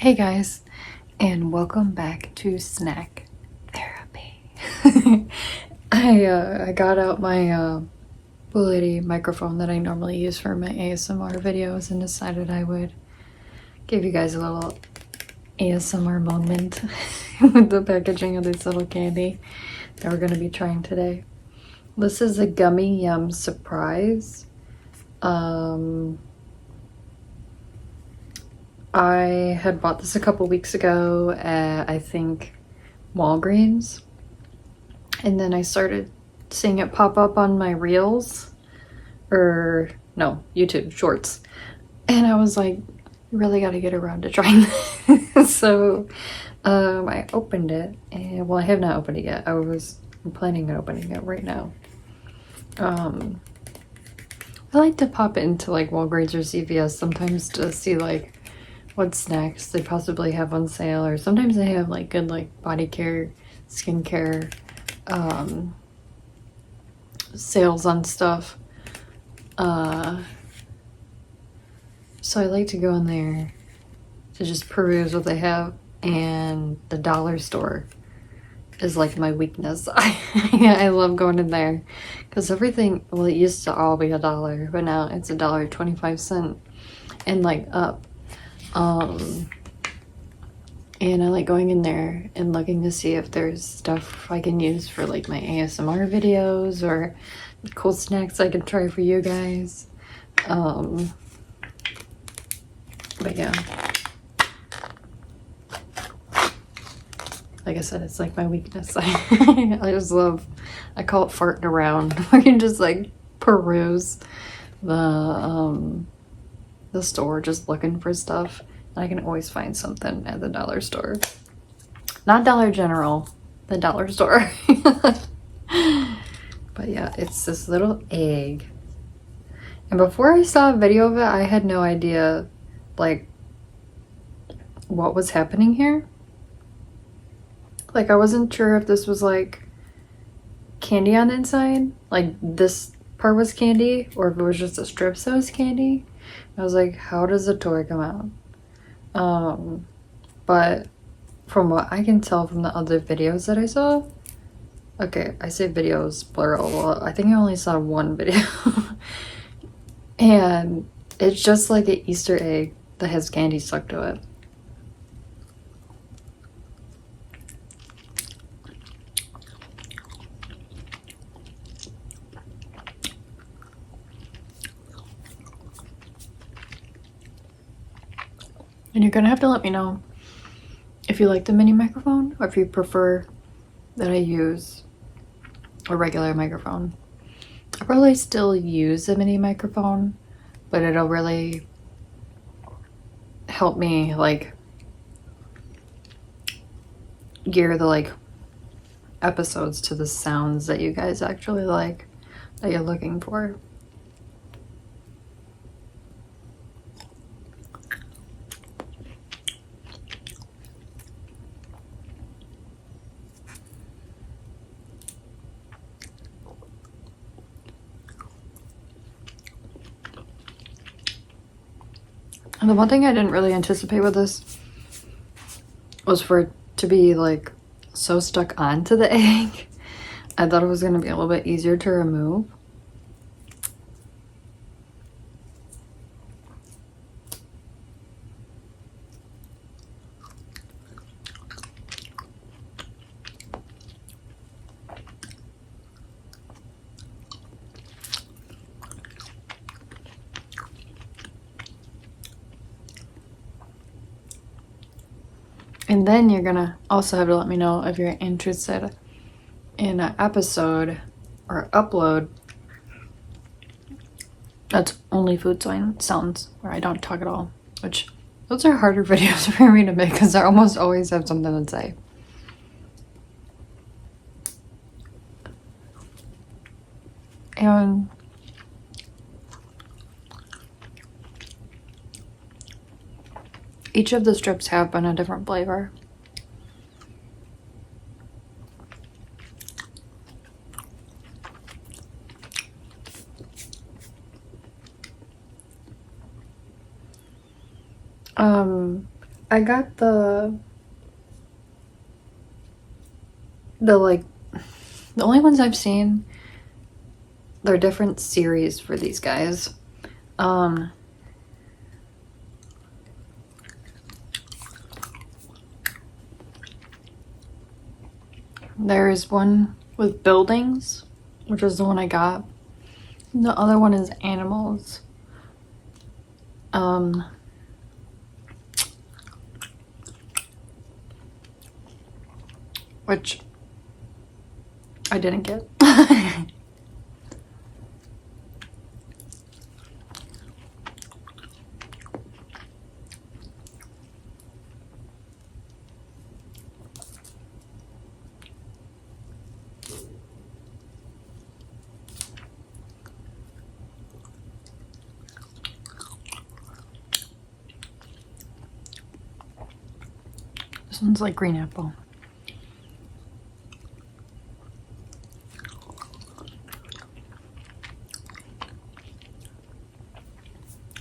Hey guys, and welcome back to Snack Therapy. I got out my Bullet microphone that I normally use for my ASMR videos and decided I would give you guys a little ASMR moment with the packaging of this little candy that we're going to be trying today. This is a Gumi Yum surprise. I had bought this a couple weeks ago at, I think, Walgreens. And then I started seeing it pop up on my Reels. Or, no, YouTube Shorts. And I was like, really gotta get around to trying this. So, I opened it. And, well, I have not opened it yet. I'm planning on opening it right now. I like to pop into, like, Walgreens or CVS sometimes to see, like, what snacks they possibly have on sale, or sometimes they have like good like body care, skincare sales on stuff. So I like to go in there to just peruse what they have, and the dollar store is like my weakness. I love going in there because everything, well, it used to all be $1, but now it's $1.25 and like up. And I like going in there and looking to see if there's stuff I can use for like my ASMR videos or cool snacks I can try for you guys. But yeah, like I said, it's like my weakness. I just love, I call it farting around. I can just like peruse the store just looking for stuff. I can always find something at the dollar store. Not Dollar General, the dollar store. But yeah, it's this little egg. And before I saw a video of it, I had no idea like what was happening here. Like I wasn't sure if this was like candy on the inside, like this part was candy, or if it was just a strip that was candy. I was like, how does the toy come out? But from what I can tell from the other videos that I saw, okay, I say videos plural, well, I think I only saw one video. And it's just like an Easter egg that has candy stuck to it. And you're gonna have to let me know if you like the mini microphone or if you prefer that I use a regular microphone. I'll probably still use a mini microphone, but it'll really help me like gear the like episodes to the sounds that you guys actually like, that you're looking for. And the one thing I didn't really anticipate with this was for it to be like so stuck onto the egg. I thought it was going to be a little bit easier to remove. And then you're gonna also have to let me know if you're interested in an episode or upload that's only food sounds, where I don't talk at all, which those are harder videos for me to make because I almost always have something to say. And each of the strips have been a different flavor. I got the only ones I've seen, they're different series for these guys. There's one with buildings, which is the one I got. And the other one is animals. Which I didn't get. This one's like green apple.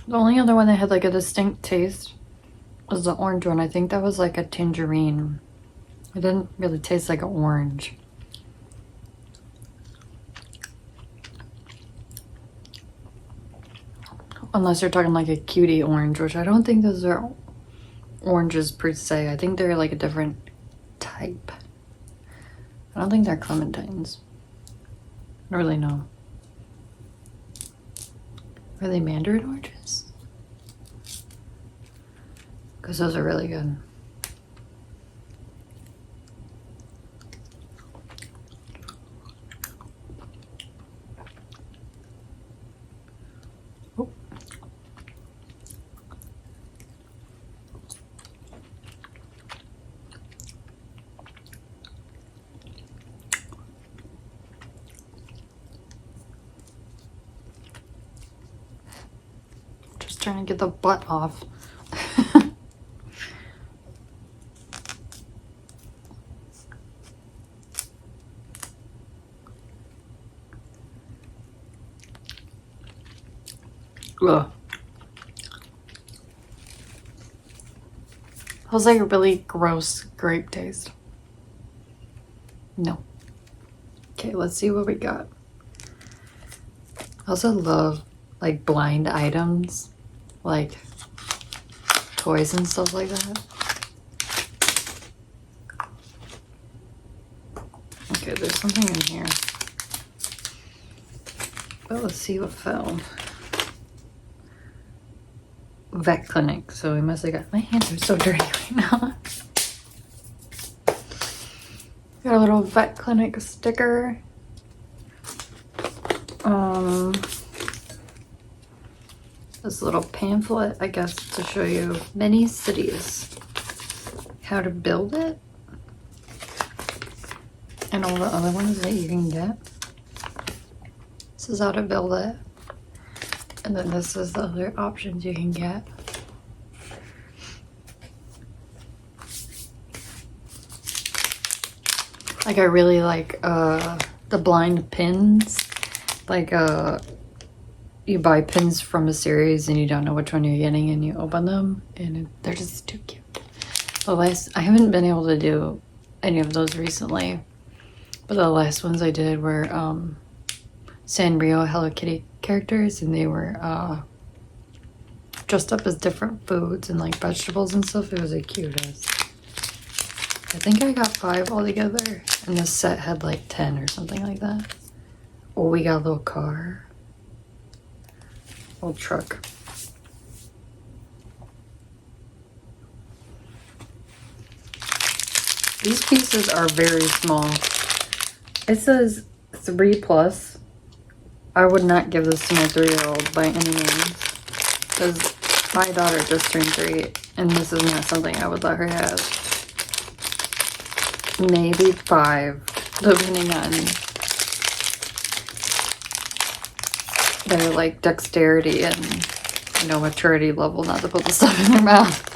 The only other one that had like a distinct taste was the orange one. I think that was like a tangerine. It didn't really taste like an orange. Unless you're talking like a cutie orange, which I don't think those are oranges per se. I think they're like a different type. I don't think they're clementines. I don't really know. Are they mandarin oranges? Because those are really good. Oh. Just trying to get the butt off. Ugh. That was like a really gross grape taste. No. Okay, let's see what we got. I also love like blind items, like toys and stuff like that. Okay, there's something in here. Well, let's see what fell. Vet clinic, so we must have got, my hands are so dirty right now. Got a little vet clinic sticker. This little pamphlet, I guess, to show you many cities, how to build it, and all the other ones that you can get. This is how to build it. And then this is the other options you can get. Like I really like the blind pins. Like you buy pins from a series and you don't know which one you're getting and you open them and they're just too cute. I haven't been able to do any of those recently, but the last ones I did were Sanrio Hello Kitty characters, and they were dressed up as different foods and like vegetables and stuff. It was the cutest. I think I got 5 altogether, and this set had like 10 or something like that. Oh, we got a little car. Little truck. These pieces are very small. It says 3+. I would not give this to my 3-year-old by any means, because my daughter just turned 3 and this is not something I would let her have. Maybe 5, depending on their like dexterity and, you know, maturity level not to put the stuff in their mouth.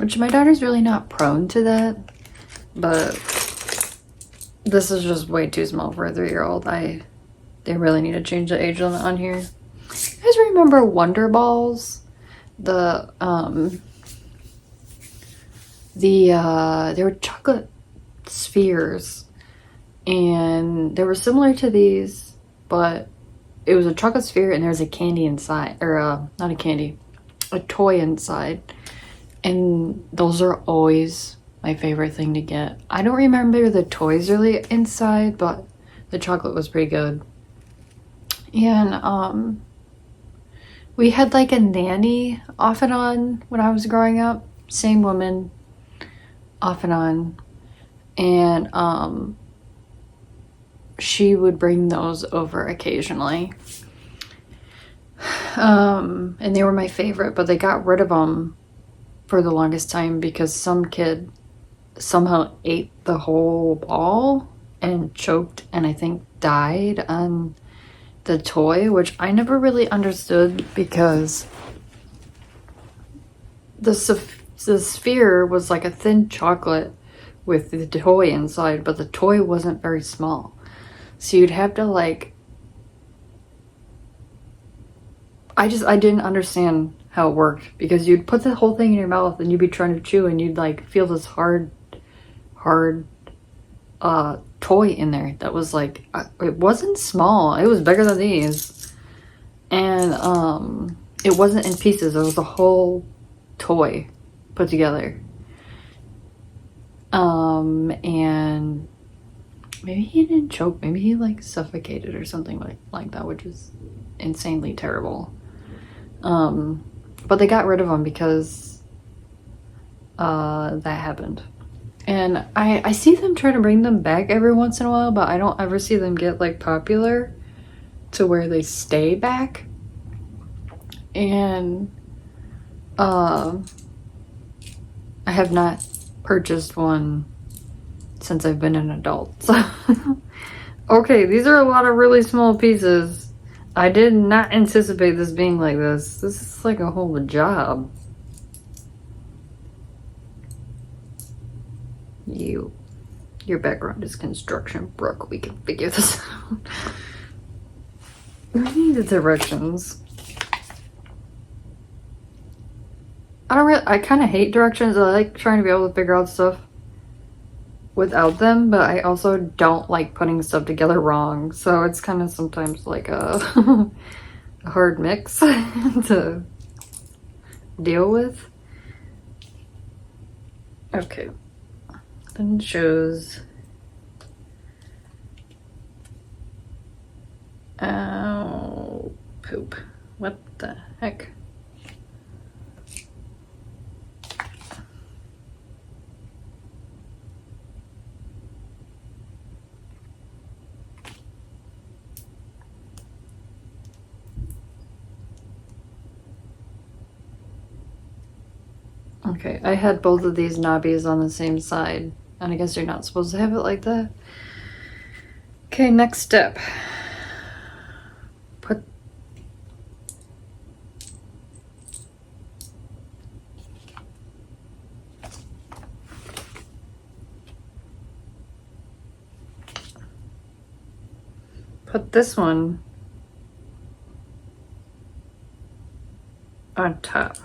Which my daughter's really not prone to that, but this is just way too small for a 3-year-old. They really need to change the age limit on here. You guys remember Wonder Balls? The They were chocolate spheres, and they were similar to these, but it was a chocolate sphere and there's a candy inside, or not a candy, a toy inside. And those are always my favorite thing to get. I don't remember the toys really inside, but the chocolate was pretty good. And we had like a nanny off and on when I was growing up. Same woman, off and on. And she would bring those over occasionally. And they were my favorite, but they got rid of them for the longest time because some kid somehow ate the whole ball and choked and I think died on the toy, which I never really understood because the sphere was like a thin chocolate with the toy inside, but the toy wasn't very small. So you'd have to like, I didn't understand how it worked because you'd put the whole thing in your mouth and you'd be trying to chew and you'd like feel this hard toy in there that was like, it wasn't small, it was bigger than these. And it wasn't in pieces, it was a whole toy put together. And maybe he didn't choke, maybe he like suffocated or something like that, which is insanely terrible. But they got rid of them because that happened. And I see them try to bring them back every once in a while, but I don't ever see them get like popular to where they stay back. And I have not purchased one since I've been an adult. So okay, these are a lot of really small pieces. I did not anticipate this being like this. This is like a whole job. Your background is construction, Brooke. We can figure this out. I need the directions. I kind of hate directions. I like trying to be able to figure out stuff without them, but I also don't like putting stuff together wrong. So it's kind of sometimes like a, a hard mix to deal with. Okay. Then it shows. Oh, poop. What the heck? Okay, I had both of these knobbies on the same side, and I guess you're not supposed to have it like that. Okay, next step. Put this one on top.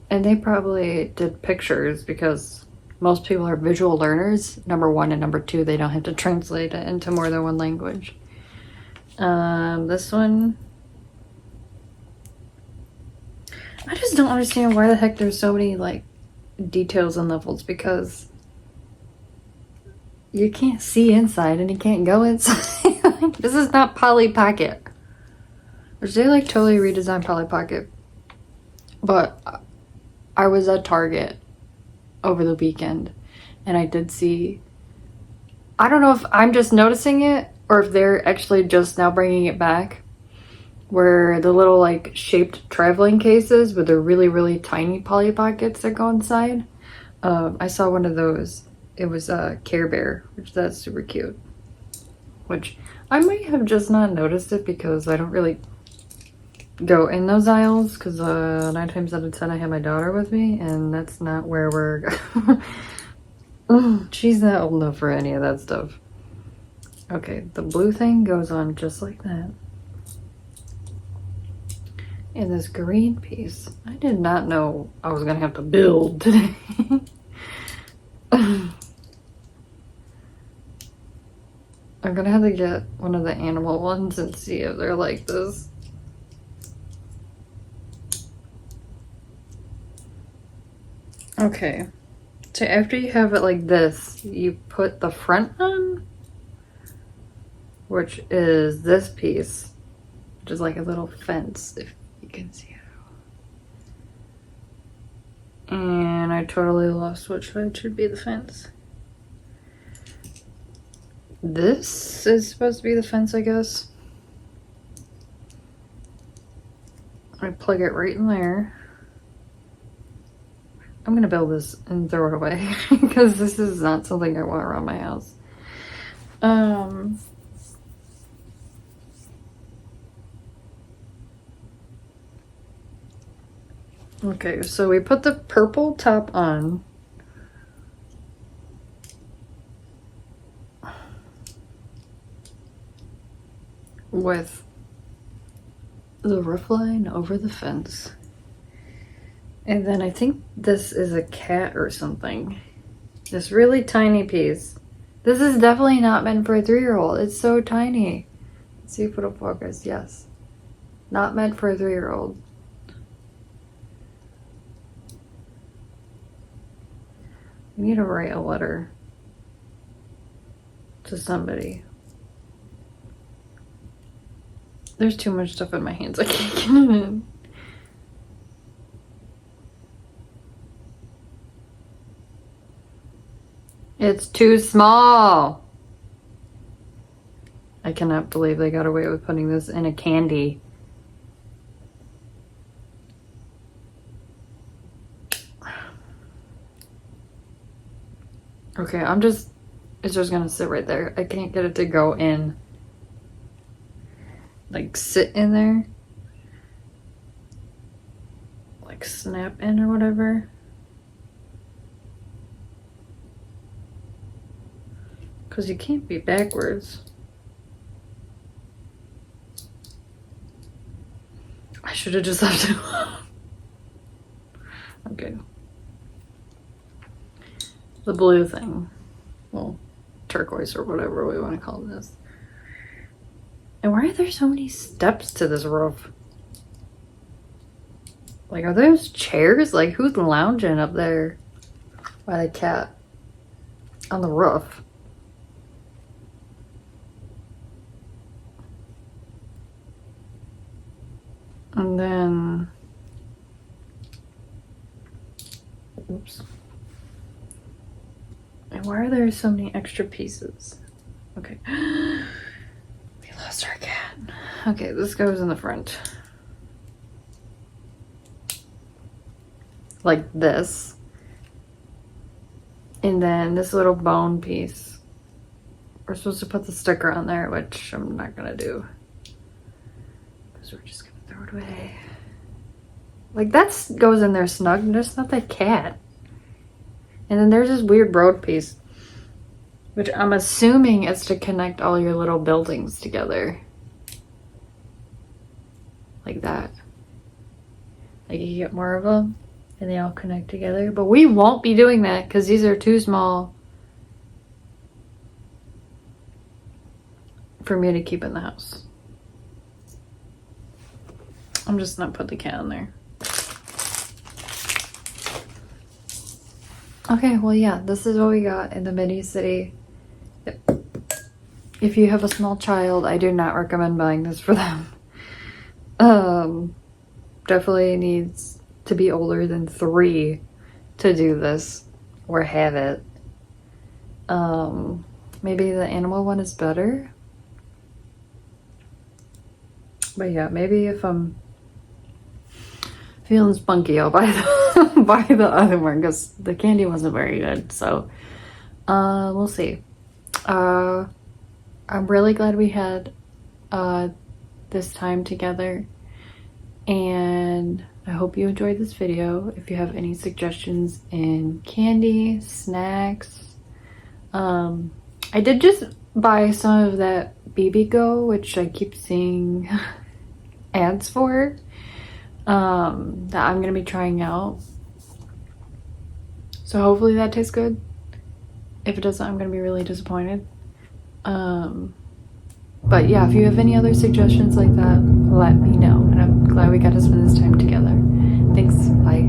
And they probably did pictures because most people are visual learners, number one, and number two, they don't have to translate it into more than one language. This one, I just don't understand why the heck there's so many like details and levels, because you can't see inside and you can't go inside. This is not Polly Pocket, which they like totally redesigned Polly Pocket. But I was at Target over the weekend and I did see, I don't know if I'm just noticing it or if they're actually just now bringing it back, where the little like shaped traveling cases with the really, really tiny Polly Pockets that go inside. I saw one of those. It was a Care Bear, which that's super cute. Which I might have just not noticed it because I don't really go in those aisles, because 9 times out of 10 I have my daughter with me and that's not where we're she's not old enough for any of that stuff. Okay, the blue thing goes on just like that, And this green piece. I did not know I was gonna have to build today. I'm gonna have to get one of the animal ones and see if they're like this. Okay, so after you have it like this, you put the front on, which is this piece, which is like a little fence, if you can see it. And I totally lost which side should be the fence. This is supposed to be the fence, I guess. I plug it right in there. I'm gonna build this and throw it away because this is not something I want around my house. Okay, so we put the purple top on. With the roof line over the fence. And then I think this is a cat or something. This really tiny piece. This is definitely not meant for a 3-year-old. It's so tiny. Let's see if it'll focus. Yes. Not meant for a 3-year-old. I need to write a letter to somebody. There's too much stuff in my hands. I can't get it in. It's too small. I cannot believe they got away with putting this in a candy. Okay, it's just gonna sit right there. I can't get it to go in. Like sit in there. Like snap in or whatever. Because you can't be backwards. I should have just left it. Okay. The blue thing. Well, turquoise or whatever we want to call this. And why are there so many steps to this roof? Like, are those chairs? Like, who's lounging up there by the cat on the roof? And then, oops. And why are there so many extra pieces? Okay. We lost our cat. Okay, this goes in the front. Like this. And then this little bone piece. We're supposed to put the sticker on there, which I'm not gonna do. Because we're just gonna throw it away. Like that goes in there snug. There's not that cat. And then there's this weird road piece, which I'm assuming is to connect all your little buildings together. Like that. Like you get more of them and they all connect together. But we won't be doing that because these are too small for me to keep in the house. I'm just not put the cat in there. Okay, well, yeah, this is what we got in the mini city. If you have a small child, I do not recommend buying this for them. Definitely needs to be older than 3 to do this or have it. Maybe the animal one is better. But yeah, maybe if I'm feeling spunky, I'll buy the other one because the candy wasn't very good. So we'll see. I'm really glad we had this time together, and I hope you enjoyed this video. If you have any suggestions in candy, snacks, I did just buy some of that BB Go, which I keep seeing ads for. that I'm gonna be trying out. So hopefully that tastes good. If it doesn't, I'm gonna be really disappointed. But yeah, if you have any other suggestions like that, let me know. And I'm glad we got to spend this time together. Thanks. Bye.